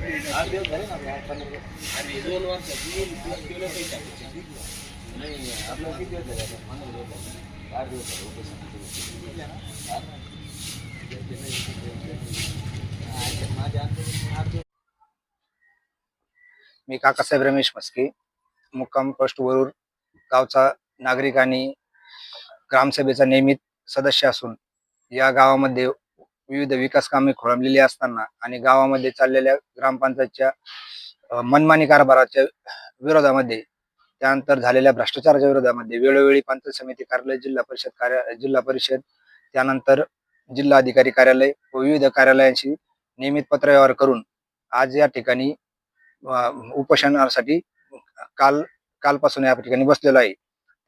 मी काकासाहेब रमेश मस्के, मुक्काम पोस्ट वरूर गावचा नागरिक आणि ग्रामसभेचा नियमित सदस्य असून या गावामध्ये विविध विकास कामे खोळंबलेली असताना आणि गावामध्ये चाललेल्या ग्रामपंचायतच्या मनमानी कारभाराच्या विरोधामध्ये, त्यानंतर झालेल्या भ्रष्टाचाराच्या विरोधामध्ये वेळोवेळी पंचायत समिती कार्यालय, जिल्हा परिषद, त्यानंतर जिल्हा अधिकारी कार्यालय व विविध कार्यालयांशी नियमित पत्रव्यवहार करून आज या ठिकाणी उपोषणासाठी कालपासून या ठिकाणी बसलेलो आहे.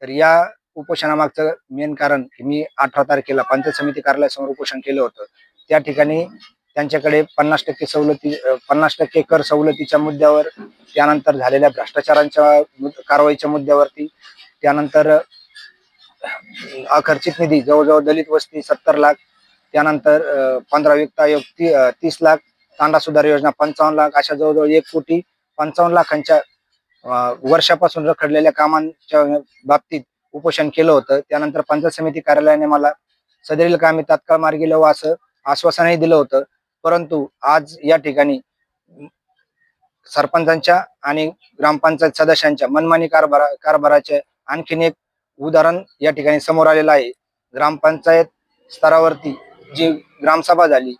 तर या उपोषणामागचं मेन कारण की मी 18 तारखेला पंचायत समिती कार्यालयासमोर उपोषण केलं होतं. त्या ठिकाणी त्यांच्याकडे 50% सवलती 50% कर सवलतीच्या मुद्द्यावर, त्यानंतर झालेल्या भ्रष्टाचारांच्या कारवाईच्या मुद्द्यावरती, त्यानंतर अखर्चित निधी जवळजवळ दलित वस्ती 70 लाख, त्यानंतर 15 वित्त आयोग 30 लाख, तांडा सुधार योजना 55 लाख, अशा जवळजवळ 1,55,00,000 वर्षापासून रखडलेल्या कामांच्या बाबतीत उपोषण केलं होतं. त्यानंतर पंचायत समिती कार्यालयाने मला सदरील कामे तात्काळ मार्गी लावू असं आश्वासनही दिलं होतं. परंतु आज या ठिकाणी सरपंचांच्या आणि ग्रामपंचायत सदस्यांच्या मनमानी कारभाराचे आणखीन एक उदाहरण या ठिकाणी समोर आलेलं आहे. ग्रामपंचायत स्तरावरती जी ग्रामसभा झाली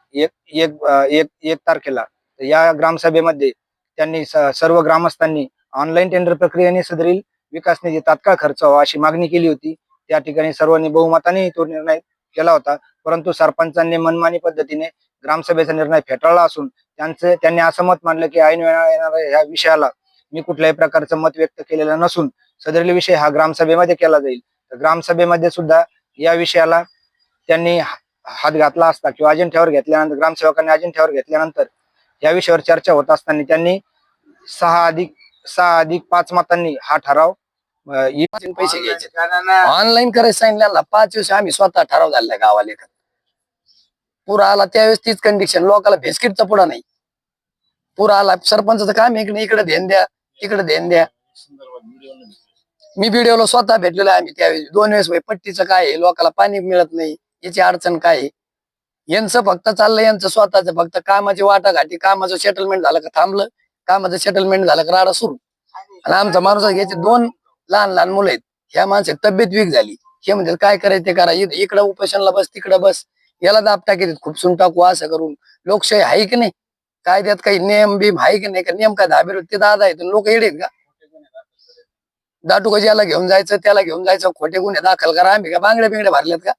एक तारखेला, या ग्रामसभेमध्ये त्यांनी सर्व ग्रामस्थांनी ऑनलाईन टेंडर प्रक्रियेने सदरील विकास निधी तात्काळ खर्च व्हावा अशी मागणी केली होती. त्या ठिकाणी सर्वांनी बहुमताने तो निर्णय केला होता. परंतु सरपंचांनी मनमानी पद्धतीने ग्रामसभेचा निर्णय फेटाळला असून त्यांनी असं मत मांडलं की ऐन वेळा येणाऱ्या ह्या विषयाला मी कुठल्याही प्रकारचं मत व्यक्त केलेलं नसून सदरील विषय हा ग्रामसभेमध्ये केला जाईल. तर ग्रामसभेमध्ये सुद्धा या विषयाला त्यांनी हात घातला असता किंवा अजेंड्यावर घेतल्यानंतर, ग्रामसेवकांनी अजेंड्यावर घेतल्यानंतर या विषयावर चर्चा होत असताना त्यांनी 6+5 मतांनी हा ठराव पैसे घ्यायचे ऑनलाईन करायचं सांगितलं. 5 दिवस आम्ही स्वतः ठराव झालेला गावाला. पुरा आला त्यावेळेस तीच कंडिशन, लोकांना भेस्किटचा पुढा नाही. पुरा आला, सरपंचाचं काम इकडे ध्यान द्या, तिकडे ध्यान द्या. मी व्हिडिओला स्वतः भेटलेलो आम्ही त्यावेळेस 2 वेळेस. पट्टीचं काय आहे, लोकांना पाणी मिळत नाही, याची अडचण काय आहे. यांचं फक्त चाललंय, यांचं स्वतःच फक्त कामाची वाटाघाटी. कामाचं सेटलमेंट झालं का थांबलं, कामाचं सेटलमेंट झालं का राडा सुरू. आणि आमचा माणूस याचे 2 लहान मुलं आहेत. ह्या माणसाची तब्येत वीक झाली. हे म्हणजे काय करायचं ते करा, इकडं उपोषणला बस, तिकडं बस, याला दाब टाकीत खुपसून टाकू असं करून. लोकशाही आहे की नाही, कायद्यात काही नियम बिम आहे की नाही, का नियम काय धाबेर ते दादा आहेत, लोक येडे आहेत का. दाटू याला घेऊन जायचं, त्याला घेऊन जायचं, खोटे गुन्हे दाखल करा. आम्ही का बांगड्या बिंगड्या भरल्यात का.